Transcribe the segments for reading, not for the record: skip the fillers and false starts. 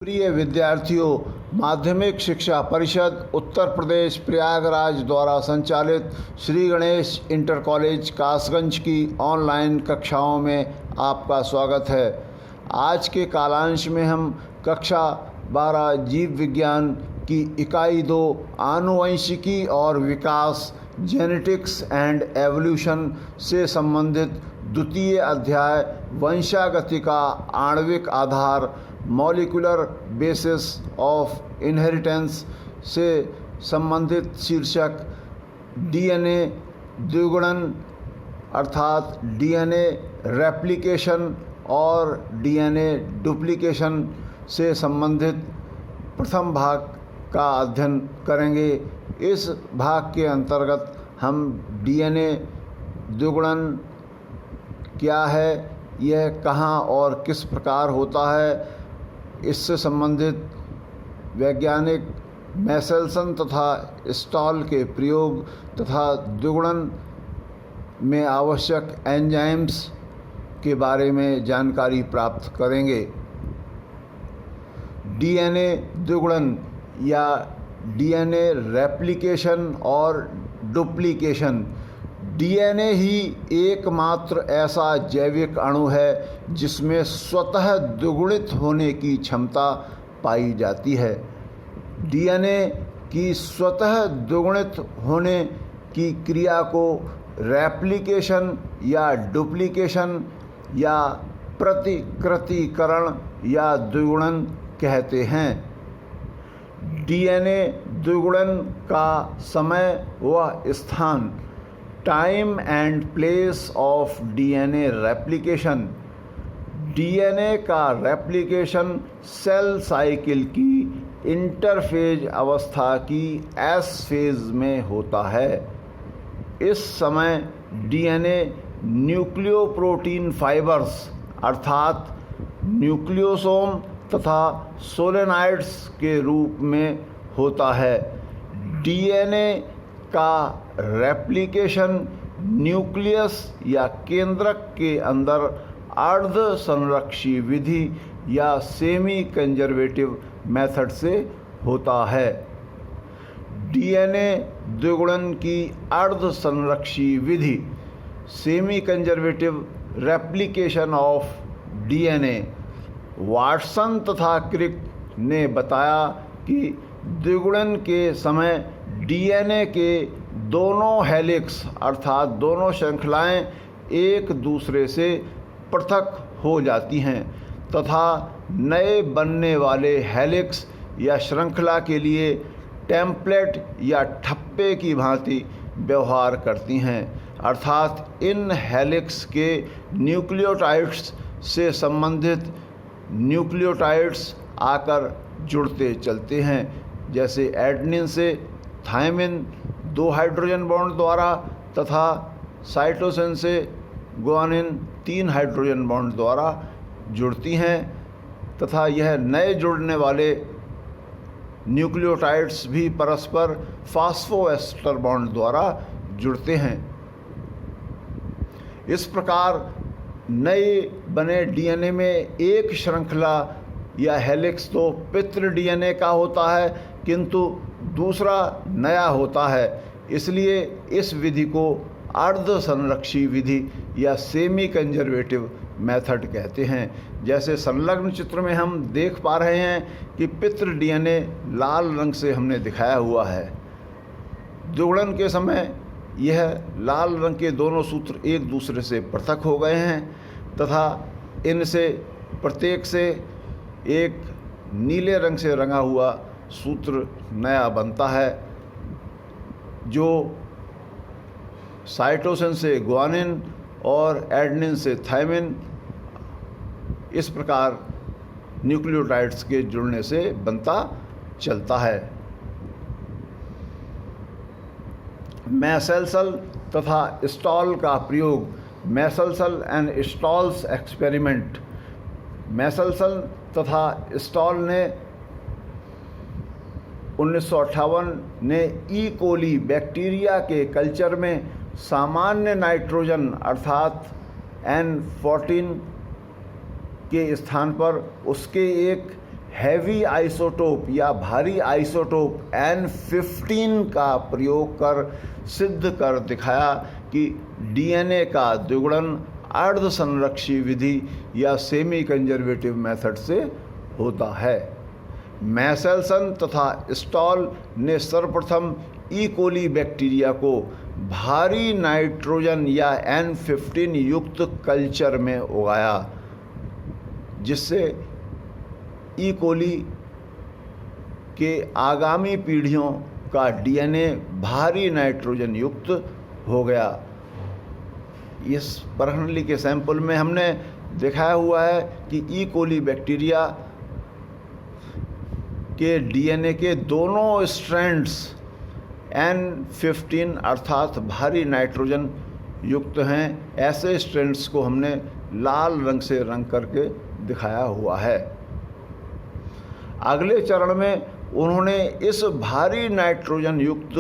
प्रिय विद्यार्थियों, माध्यमिक शिक्षा परिषद उत्तर प्रदेश प्रयागराज द्वारा संचालित श्री गणेश इंटर कॉलेज कासगंज की ऑनलाइन कक्षाओं में आपका स्वागत है। आज के कालांश में हम कक्षा 12 जीव विज्ञान की इकाई 2 आनुवंशिकी और विकास जेनेटिक्स एंड एवोल्यूशन से संबंधित द्वितीय अध्याय वंशागति का आणविक आधार मॉलिक्यूलर बेसिस ऑफ इनहेरिटेंस से संबंधित शीर्षक डीएनए द्विगुणन अर्थात डीएनए रेप्लिकेशन और डीएनए डुप्लीकेशन से संबंधित प्रथम भाग का अध्ययन करेंगे। इस भाग के अंतर्गत हम डीएनए द्विगुणन क्या है, यह कहाँ और किस प्रकार होता है, इससे संबंधित वैज्ञानिक मैसेल्सन तथा स्टॉल के प्रयोग तथा द्विगुणन में आवश्यक एंजाइम्स के बारे में जानकारी प्राप्त करेंगे। डीएनए द्विगुणन या डीएनए रेप्लिकेशन और डुप्लीकेशन। डीएनए ही एकमात्र ऐसा जैविक अणु है जिसमें स्वतः द्विगुणित होने की क्षमता पाई जाती है। डीएनए की स्वतः द्विगुणित होने की क्रिया को रेप्लिकेशन या डुप्लीकेशन या प्रतिकृतिकरण या द्विगुणन कहते हैं। डीएनए द्विगुणन का समय व स्थान time and place of DNA replication. DNA का रेप्लिकेशन सेल साइकिल की इंटरफेज अवस्था की एस फेज में होता है। इस समय डीएनए न्यूक्लियोप्रोटीन फाइबर्स अर्थात न्यूक्लियोसोम तथा सोलेनॉइड्स के रूप में होता है। डीएनए का रेप्लिकेशन न्यूक्लियस या केंद्रक के अंदर अर्ध संरक्षी विधि या सेमी कंजर्वेटिव मेथड से होता है। डीएनए द्विगुणन की अर्ध संरक्षी विधि semi conservative replication of DNA. Watson तथा क्रिक ने बताया कि द्विगुणन के समय डीएनए के दोनों हेलिक्स अर्थात दोनों श्रृंखलाएं एक दूसरे से पृथक हो जाती हैं तथा नए बनने वाले हेलिक्स या श्रृंखला के लिए टेम्पलेट या ठप्पे की भांति व्यवहार करती हैं, अर्थात इन हेलिक्स के न्यूक्लियोटाइड्स से संबंधित न्यूक्लियोटाइड्स आकर जुड़ते चलते हैं। जैसे एडेनिन से थायमिन 2 हाइड्रोजन बॉन्ड द्वारा तथा साइटोसिन से गुआनिन 3 हाइड्रोजन बॉन्ड द्वारा जुड़ती हैं तथा यह नए जुड़ने वाले न्यूक्लियोटाइड्स भी परस्पर फास्फोएस्टर बॉन्ड द्वारा जुड़ते हैं। इस प्रकार नए बने डीएनए में एक श्रृंखला या हेलिक्स तो पितृ डीएनए का होता है किंतु दूसरा नया होता है। इसलिए इस विधि को अर्ध संरक्षी विधि या सेमी कंजर्वेटिव मेथड कहते हैं। जैसे संलग्न चित्र में हम देख पा रहे हैं कि पितृ डीएनए लाल रंग से हमने दिखाया हुआ है। द्विगुणन के समय यह लाल रंग के दोनों सूत्र एक दूसरे से पृथक हो गए हैं तथा इनसे प्रत्येक से एक नीले रंग से रंगा हुआ सूत्र नया बनता है, जो साइटोसिन से गुआनिन और एडेनिन से थायमिन इस प्रकार न्यूक्लियोटाइड्स के जुड़ने से बनता चलता है। मैसेल्सन तथा स्टॉल का प्रयोग। मैसेल्सन एंड स्टॉल्स एक्सपेरिमेंट। मैसेल्सन तथा स्टॉल ने 1958 ने ई कोली बैक्टीरिया के कल्चर में सामान्य नाइट्रोजन अर्थात N14 के स्थान पर उसके एक हैवी आइसोटोप या भारी आइसोटोप N15 का प्रयोग कर सिद्ध कर दिखाया कि डीएनए का द्विगुणन अर्ध संरक्षी विधि या सेमी कंजर्वेटिव मेथड से होता है। मैसेल्सन तथा स्टॉल ने सर्वप्रथम ई कोली बैक्टीरिया को भारी नाइट्रोजन या N15 युक्त कल्चर में उगाया, जिससे ई कोली के आगामी पीढ़ियों का डीएनए भारी नाइट्रोजन युक्त हो गया। इस बर्नली के सैंपल में हमने दिखाया हुआ है कि ई कोली बैक्टीरिया के डीएनए के दोनों स्ट्रैंड्स N15 अर्थात भारी नाइट्रोजन युक्त हैं। ऐसे स्ट्रैंड्स को हमने लाल रंग से रंग करके दिखाया हुआ है। अगले चरण में उन्होंने इस भारी नाइट्रोजन युक्त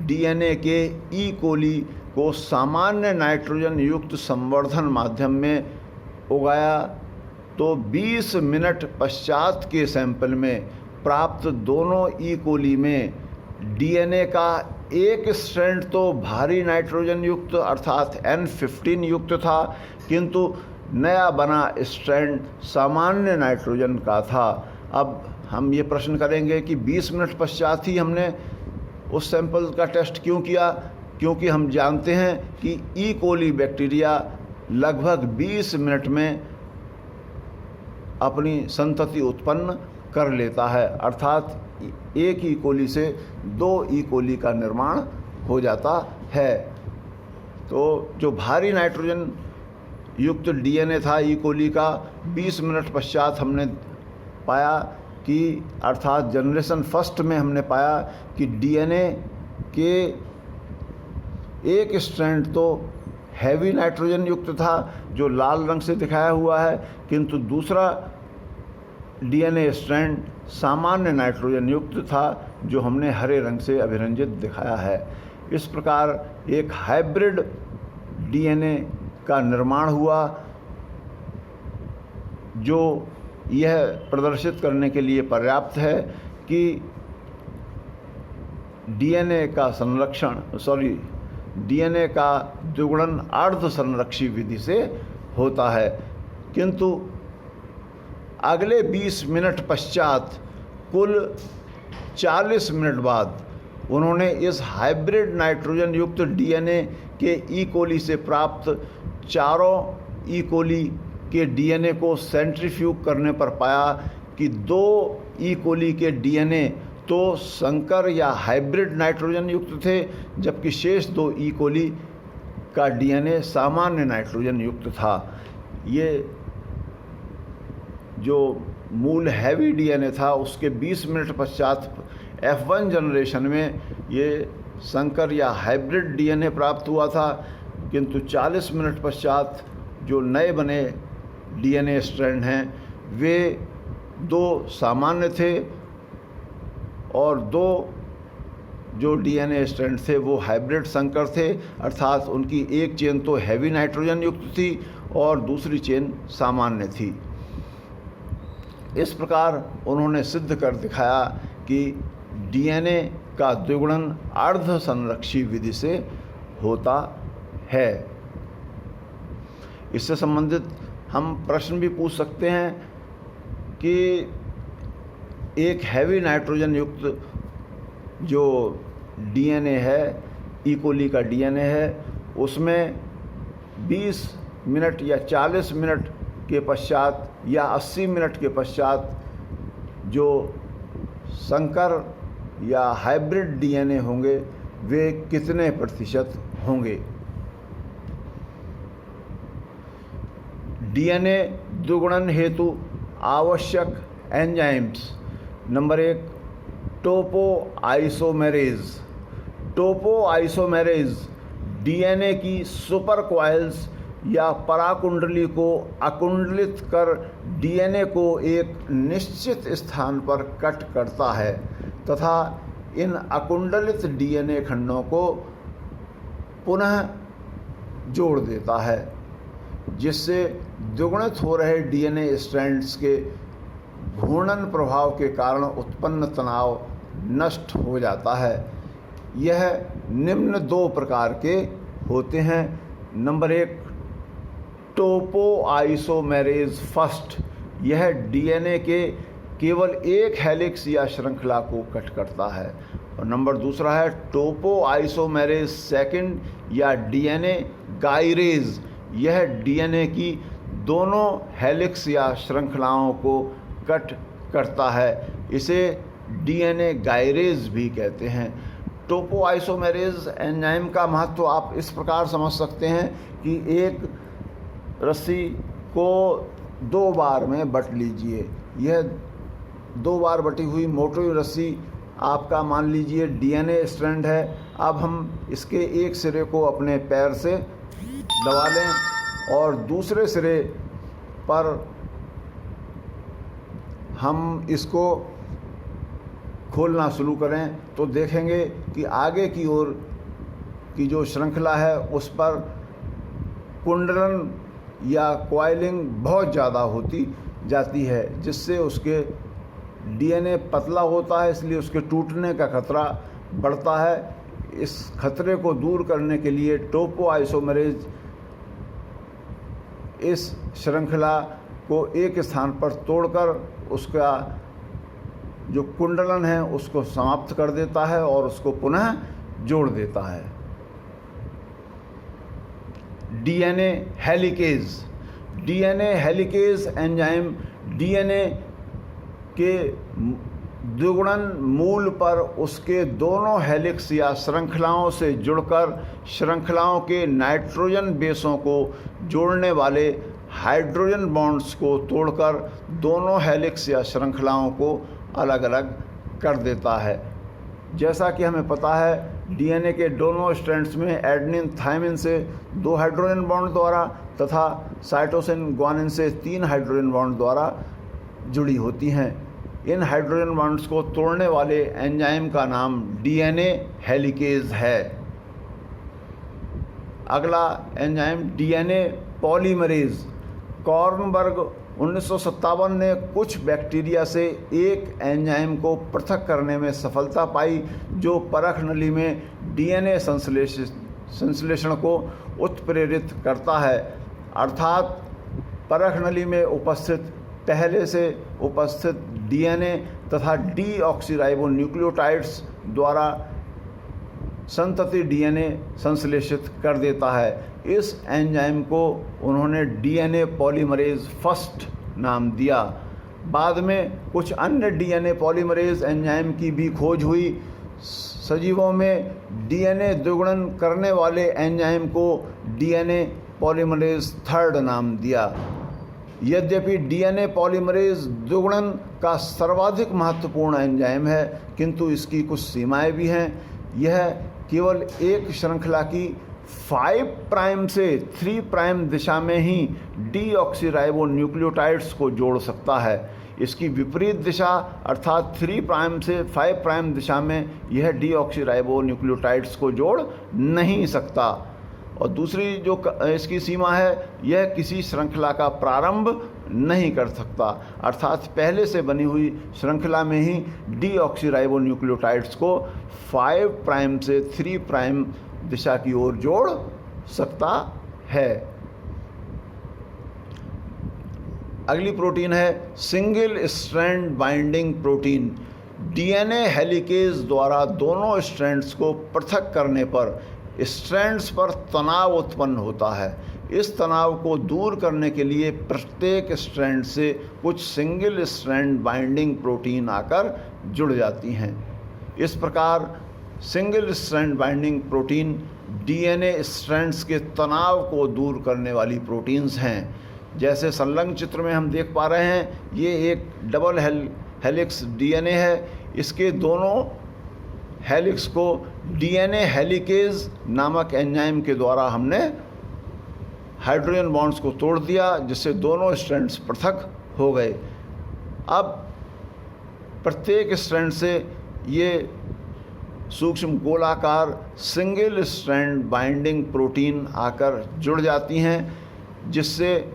डीएनए के ई कोली को सामान्य नाइट्रोजन युक्त संवर्धन माध्यम में उगाया, तो 20 मिनट पश्चात के सैंपल में प्राप्त दोनों ई कोली में डीएनए का एक स्ट्रैंड तो भारी नाइट्रोजन युक्त अर्थात N15 युक्त था, किंतु नया बना स्ट्रैंड सामान्य नाइट्रोजन का था। अब हम ये प्रश्न करेंगे कि 20 मिनट पश्चात ही हमने उस सैंपल का टेस्ट क्यों किया? क्योंकि हम जानते हैं कि ई कोली बैक्टीरिया लगभग 20 मिनट में अपनी संतति उत्पन्न कर लेता है, अर्थात एक ई कोली से 2 ई कोली का निर्माण हो जाता है। तो जो भारी नाइट्रोजन युक्त डीएनए था ई कोली का, 20 मिनट पश्चात हमने पाया कि अर्थात जनरेशन फर्स्ट में हमने पाया कि डीएनए के एक स्ट्रैंड तो हैवी नाइट्रोजन युक्त था जो लाल रंग से दिखाया हुआ है, किंतु दूसरा डीएनए स्ट्रैंड सामान्य नाइट्रोजन युक्त था जो हमने हरे रंग से अभिरंजित दिखाया है। इस प्रकार एक हाइब्रिड डीएनए का निर्माण हुआ जो यह प्रदर्शित करने के लिए पर्याप्त है कि डीएनए का द्विगुणन अर्ध संरक्षी विधि से होता है। किंतु अगले 20 मिनट पश्चात कुल 40 मिनट बाद उन्होंने इस हाइब्रिड नाइट्रोजन युक्त डीएनए के ई कोली से प्राप्त चारों ई कोली के डीएनए को सेंट्रीफ्यूग करने पर पाया कि 2 ई कोली के डीएनए तो संकर या हाइब्रिड नाइट्रोजन युक्त थे, जबकि शेष 2 ई कोली का डीएनए सामान्य नाइट्रोजन युक्त था। ये जो मूल हैवी डीएनए था उसके 20 मिनट पश्चात F1 जनरेशन में ये संकर या हाइब्रिड डीएनए प्राप्त हुआ था, किंतु 40 मिनट पश्चात जो नए बने डीएनए स्ट्रैंड हैं वे 2 सामान्य थे और 2 जो डीएनए स्ट्रैंड थे वो हाइब्रिड संकर थे, अर्थात उनकी एक चेन तो हैवी नाइट्रोजन युक्त थी और दूसरी चेन सामान्य थी। इस प्रकार उन्होंने सिद्ध कर दिखाया कि डीएनए का द्विगुणन अर्ध संरक्षी विधि से होता है। इससे संबंधित हम प्रश्न भी पूछ सकते हैं कि एक हैवी नाइट्रोजन युक्त जो डीएनए है, ई कोली का डीएनए है, उसमें 20 मिनट या 40 मिनट के पश्चात या 80 मिनट के पश्चात जो संकर या हाइब्रिड डीएनए होंगे वे कितने प्रतिशत होंगे। डीएनए द्विगुणन हेतु आवश्यक एंजाइम्स। नंबर 1, टोपोआइसोमेरेज डीएनए की सुपर क्वाइल्स या पराकुंडली को अकुंडलित कर डीएनए को एक निश्चित स्थान पर कट करता है तथा इन अकुंडलित डीएनए खंडों को पुनः जोड़ देता है, जिससे द्विगुणित हो रहे डीएनए स्ट्रैंड्स के घूर्णन प्रभाव के कारण उत्पन्न तनाव नष्ट हो जाता है। यह निम्न 2 प्रकार के होते हैं। नंबर 1, टोपोआइसोमेरेज फर्स्ट, यह डीएनए के केवल एक हेलिक्स या श्रृंखला को कट करता है। और नंबर 2 है टोपोआइसोमेरेज सेकंड या डीएनए गायरेज, यह डीएनए की दोनों हेलिक्स या श्रृंखलाओं को कट करता है। इसे डीएनए गायरेज भी कहते हैं। टोपोआइसोमेरेज एंजाइम का महत्व आप इस प्रकार समझ सकते हैं कि एक रस्सी को 2 बार में बट लीजिए। यह 2 बार बटी हुई मोटी रस्सी आपका मान लीजिए डीएनए स्ट्रैंड है। अब हम इसके एक सिरे को अपने पैर से दबा लें और दूसरे सिरे पर हम इसको खोलना शुरू करें तो देखेंगे कि आगे की ओर की जो श्रृंखला है उस पर कुंडलन या कॉइलिंग बहुत ज़्यादा होती जाती है, जिससे उसके डीएनए पतला होता है, इसलिए उसके टूटने का खतरा बढ़ता है। इस खतरे को दूर करने के लिए टोपोआइसोमेरेज इस श्रृंखला को एक स्थान पर तोड़कर उसका जो कुंडलन है उसको समाप्त कर देता है और उसको पुनः जोड़ देता है। DNA helicase, DNA helicase enzyme DNA के द्विगुणन मूल पर उसके दोनों हेलिक्स या श्रृंखलाओं से जुड़कर श्रृंखलाओं के नाइट्रोजन बेसों को जोड़ने वाले हाइड्रोजन बॉन्ड्स को तोड़कर दोनों हेलिक्स या श्रृंखलाओं को अलग अलग कर देता है। जैसा कि हमें पता है डीएनए के दोनों स्ट्रैंड्स में एडेनिन थायमिन से 2 हाइड्रोजन बॉन्ड द्वारा तथा साइटोसिन ग्वानिन से 3 हाइड्रोजन बॉन्ड द्वारा जुड़ी होती हैं। इन हाइड्रोजन बॉन्ड्स को तोड़ने वाले एंजाइम का नाम डीएनए हेलिकेज है। अगला एंजाइम डीएनए पॉलीमरेज। कॉर्नबर्ग 1957 ने कुछ बैक्टीरिया से एक एंजाइम को पृथक करने में सफलता पाई जो परख नली में डीएनए संश्लेषण को उत्प्रेरित करता है, अर्थात परख नली में उपस्थित पहले से उपस्थित डीएनए तथा डीऑक्सीराइबोन्यूक्लियोटाइड्स द्वारा संतति डीएनए संश्लेषित कर देता है। इस एंजाइम को उन्होंने डीएनए पॉलीमरेज फर्स्ट नाम दिया। बाद में कुछ अन्य डीएनए पॉलीमरेज एंजाइम की भी खोज हुई। सजीवों में डीएनए द्विगुणन करने वाले एंजाइम को डीएनए पॉलीमरेज थर्ड नाम दिया। यद्यपि डीएनए पॉलीमरेज द्विगुणन का सर्वाधिक महत्वपूर्ण एंजाइम है, किंतु इसकी कुछ सीमाएं भी हैं। यह केवल एक श्रृंखला की 5 प्राइम से 3 प्राइम दिशा में ही डीऑक्सीराइबोन्यूक्लियोटाइड्स को जोड़ सकता है। इसकी विपरीत दिशा अर्थात 3 प्राइम से 5 प्राइम दिशा में यह डीऑक्सीराइबोन्यूक्लियोटाइड्स को जोड़ नहीं सकता। और दूसरी जो इसकी सीमा है, यह किसी श्रृंखला का प्रारंभ नहीं कर सकता, अर्थात पहले से बनी हुई श्रृंखला में ही डीऑक्सीराइबोन्यूक्लियोटाइड्स को 5 प्राइम से 3 प्राइम दिशा की ओर जोड़ सकता है। अगली प्रोटीन है single strand binding protein. DNA helicase द्वारा दोनों स्ट्रैंड्स को पृथक करने पर स्ट्रैंड्स पर तनाव उत्पन्न होता है। इस तनाव को दूर करने के लिए प्रत्येक स्ट्रैंड से कुछ सिंगल स्ट्रैंड बाइंडिंग प्रोटीन आकर जुड़ जाती हैं। इस प्रकार single strand binding protein DNA strands के तनाव को दूर करने वाली प्रोटीन्स हैं। जैसे संलग्न चित्र में हम देख पा रहे हैं, ये एक डबल हेलिक्स डीएनए है। इसके दोनों हेलिक्स को डीएनए हेलिकेज नामक एंजाइम के द्वारा हमने हाइड्रोजन बॉन्ड्स को तोड़ दिया, जिससे दोनों स्ट्रैंड्स पृथक हो गए। अब प्रत्येक स्ट्रैंड से ये सूक्ष्म गोलाकार सिंगल स्ट्रैंड बाइंडिंग प्रोटीन आकर जुड़ जाती हैं, जिससे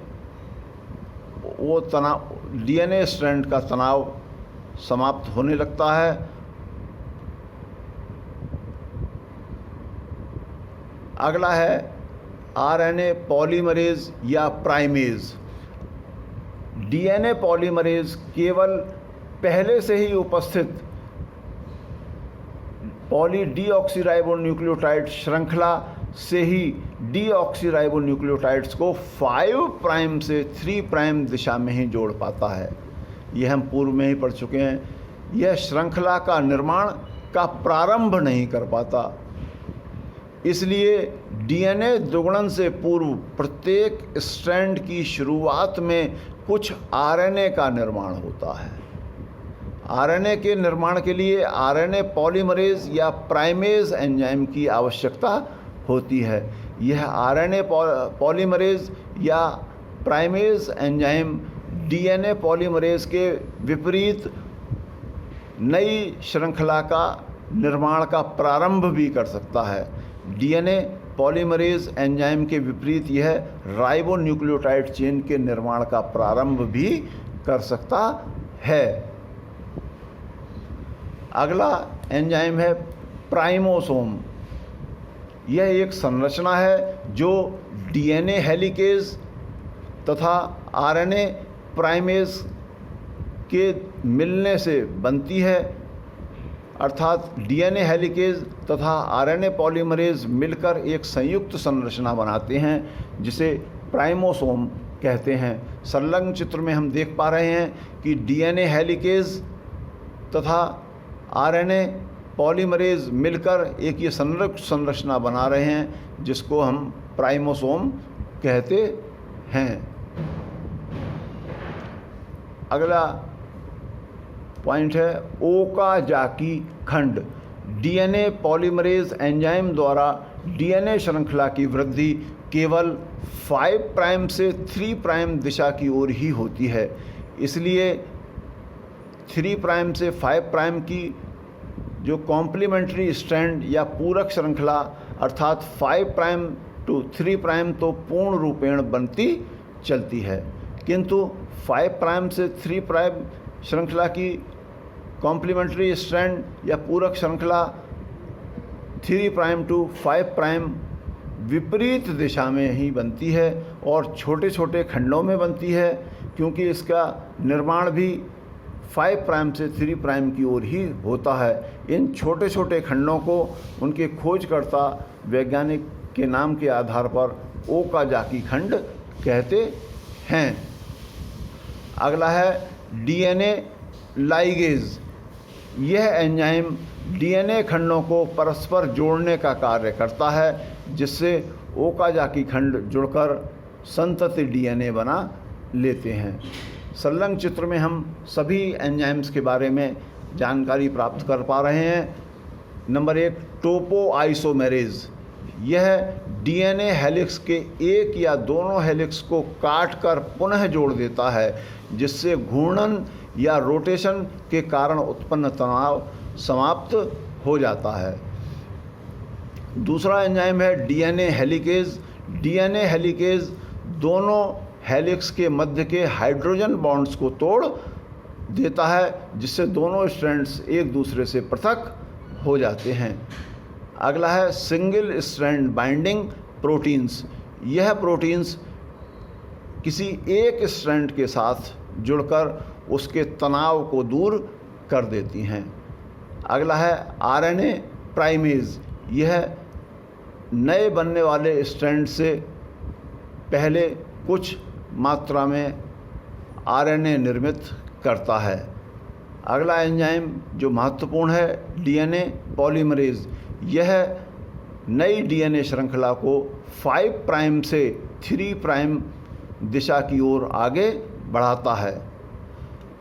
वो तनाव डीएनए स्ट्रैंड का तनाव समाप्त होने लगता है। अगला है आरएनए पॉलीमरेज या प्राइमेज। डीएनए पॉलीमरेज केवल पहले से ही उपस्थित पॉली डीऑक्सीराइबोन्यूक्लियोटाइड श्रृंखला से ही डीऑक्सीराइबोन्यूक्लियोटाइड्स को 5 प्राइम से 3 प्राइम दिशा में ही जोड़ पाता है। यह हम पूर्व में ही पढ़ चुके हैं। यह श्रृंखला का निर्माण का प्रारंभ नहीं कर पाता। इसलिए डीएनए द्विगुणन से पूर्व प्रत्येक स्ट्रैंड की शुरुआत में कुछ आरएनए का निर्माण होता है। आरएनए के निर्माण के लिए आरएनए पॉलीमरेज या प्राइमेज एंजाइम की आवश्यकता होती है। यह आरएनए पॉलीमरेज या प्राइमेज एंजाइम डीएनए पॉलीमरेज के विपरीत नई श्रृंखला का निर्माण का प्रारंभ भी कर सकता है। डीएनए पॉलीमरेज एंजाइम के विपरीत यह राइबोन्यूक्लियोटाइड चेन के निर्माण का प्रारंभ भी कर सकता है। अगला एंजाइम है प्राइमोसोम। यह एक संरचना है जो डीएनए हेलिकेज तथा आरएनए प्राइमेज के मिलने से बनती है, अर्थात डीएनए हेलिकेज तथा आरएनए पॉलीमरेज मिलकर एक संयुक्त संरचना बनाते हैं जिसे प्राइमोसोम कहते हैं। संलग्न चित्र में हम देख पा रहे हैं कि डीएनए हेलिकेज तथा आरएनए पॉलीमरेज मिलकर एक ये संरचना बना रहे हैं जिसको हम प्राइमोसोम कहते हैं। अगला पॉइंट है ओकाजाकी खंड। डीएनए पॉलीमरेज एंजाइम द्वारा डीएनए श्रृंखला की वृद्धि केवल 5 प्राइम से 3 प्राइम दिशा की ओर ही होती है। इसलिए 3 प्राइम से 5 प्राइम की जो कॉम्प्लीमेंट्री स्ट्रैंड या पूरक श्रृंखला अर्थात 5 प्राइम टू 3 प्राइम तो पूर्ण रूपेण बनती चलती है, किंतु 5 प्राइम से 3 प्राइम श्रृंखला की कॉम्प्लीमेंट्री स्ट्रैंड या पूरक श्रृंखला 3 प्राइम टू 5 प्राइम विपरीत दिशा में ही बनती है और छोटे छोटे खंडों में बनती है, क्योंकि इसका निर्माण भी 5 प्राइम से 3 प्राइम की ओर ही होता है। इन छोटे छोटे खंडों को उनके खोजकर्ता वैज्ञानिक के नाम के आधार पर ओकाजाकी खंड कहते हैं। अगला है डीएनए लाइगेज। यह एंजाइम डीएनए खंडों को परस्पर जोड़ने का कार्य करता है, जिससे ओकाजाकी खंड जुड़कर संतति डीएनए बना लेते हैं। संलग्न चित्र में हम सभी एंजाइम्स के बारे में जानकारी प्राप्त कर पा रहे हैं। Number 1 topoisomerase. यह डीएनए हेलिक्स के एक या दोनों हेलिक्स को काटकर पुनः जोड़ देता है, जिससे घूर्णन या रोटेशन के कारण उत्पन्न तनाव समाप्त हो जाता है। दूसरा एंजाइम है डीएनए हेलिकेज। डीएनए हेलिकेज दोनों हेलिक्स के मध्य के हाइड्रोजन बॉन्ड्स को तोड़ देता है, जिससे दोनों स्ट्रैंड्स एक दूसरे से पृथक हो जाते हैं। अगला है सिंगल स्ट्रैंड बाइंडिंग प्रोटीन्स। यह प्रोटीन्स किसी एक स्ट्रैंड के साथ जुड़कर उसके तनाव को दूर कर देती हैं। अगला है आरएनए प्राइमेज। यह नए बनने वाले स्ट्रैंड से पहले कुछ मात्रा में आरएनए निर्मित करता है। अगला एंजाइम जो महत्वपूर्ण है डीएनए पॉलीमरेज। यह नई डीएनए श्रृंखला को 5 प्राइम से 3 प्राइम दिशा की ओर आगे बढ़ाता है।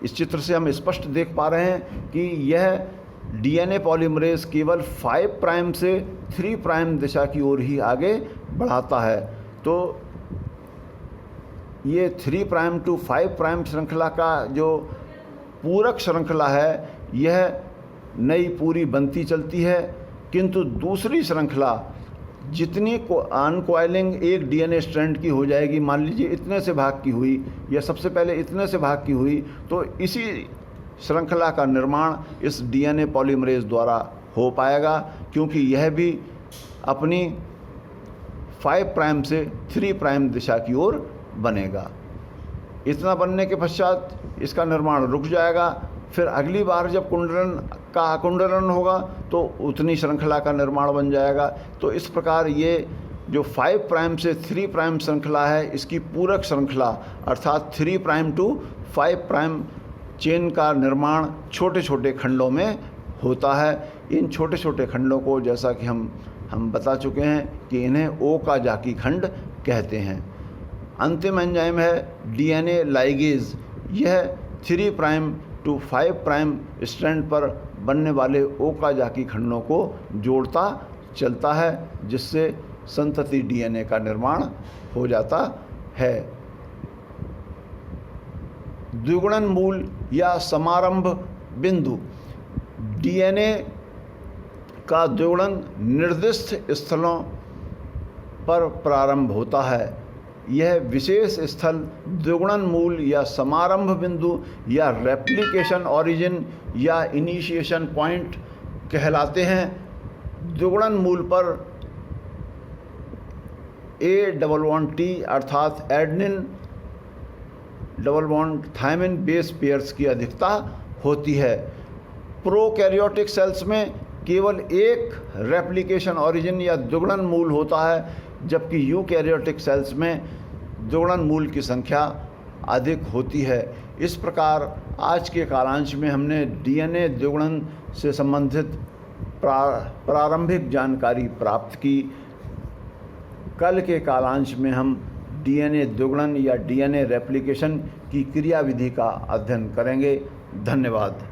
इस चित्र से हम स्पष्ट देख पा रहे हैं कि यह डीएनए पॉलीमरेज केवल 5 प्राइम से 3 प्राइम दिशा की ओर ही आगे बढ़ाता है। तो ये 3 प्राइम टू 5 प्राइम श्रृंखला का जो पूरक श्रृंखला है, यह नई पूरी बनती चलती है, किंतु दूसरी श्रृंखला जितनी अनकॉइलिंग एक डीएनए स्ट्रैंड की हो जाएगी, मान लीजिए इतने से भाग की हुई या सबसे पहले इतने से भाग की हुई, तो इसी श्रृंखला का निर्माण इस डीएनए पॉलीमरेज द्वारा हो पाएगा, क्योंकि यह भी अपनी 5 प्राइम से 3 प्राइम दिशा की ओर बनेगा। इतना बनने के पश्चात इसका निर्माण रुक जाएगा। फिर अगली बार जब कुंडलन का आकुंडलन होगा तो उतनी श्रृंखला का निर्माण बन जाएगा। तो इस प्रकार ये जो 5 प्राइम से 3 प्राइम श्रृंखला है, इसकी पूरक श्रृंखला अर्थात 3 प्राइम टू 5 प्राइम चेन का निर्माण छोटे छोटे खंडों में होता है। इन छोटे छोटे खंडों को, जैसा कि हम बता चुके हैं कि इन्हें ओकाजाकी खंड कहते हैं। अंतिम एंजाइम है डीएनए लाइगेज। यह 3 प्राइम टू 5 प्राइम स्ट्रैंड पर बनने वाले ओकाजाकी खंडों को जोड़ता चलता है, जिससे संतति डीएनए का निर्माण हो जाता है। द्विगुणन मूल या समारंभ बिंदु। डीएनए का द्विगुणन निर्दिष्ट स्थलों पर प्रारंभ होता है। यह विशेष स्थल द्विगुणन मूल या समारंभ बिंदु या रेप्लिकेशन ओरिजिन या इनिशिएशन पॉइंट कहलाते हैं। द्विगुणन मूल पर A+T अर्थात adenine double bond thymine base pairs की अधिकता होती है। प्रोकैरियोटिक सेल्स में केवल एक रेप्लिकेशन ओरिजिन या द्विगुणन मूल होता है, जबकि यूकैरियोटिक सेल्स में द्विगुणन मूल की संख्या अधिक होती है। इस प्रकार आज के कालांश में हमने डीएनए द्विगुणन से संबंधित प्रारंभिक जानकारी प्राप्त की। कल के कालांश में हम डीएनए द्विगुणन या डीएनए रेप्लिकेशन की क्रियाविधि का अध्ययन करेंगे। धन्यवाद।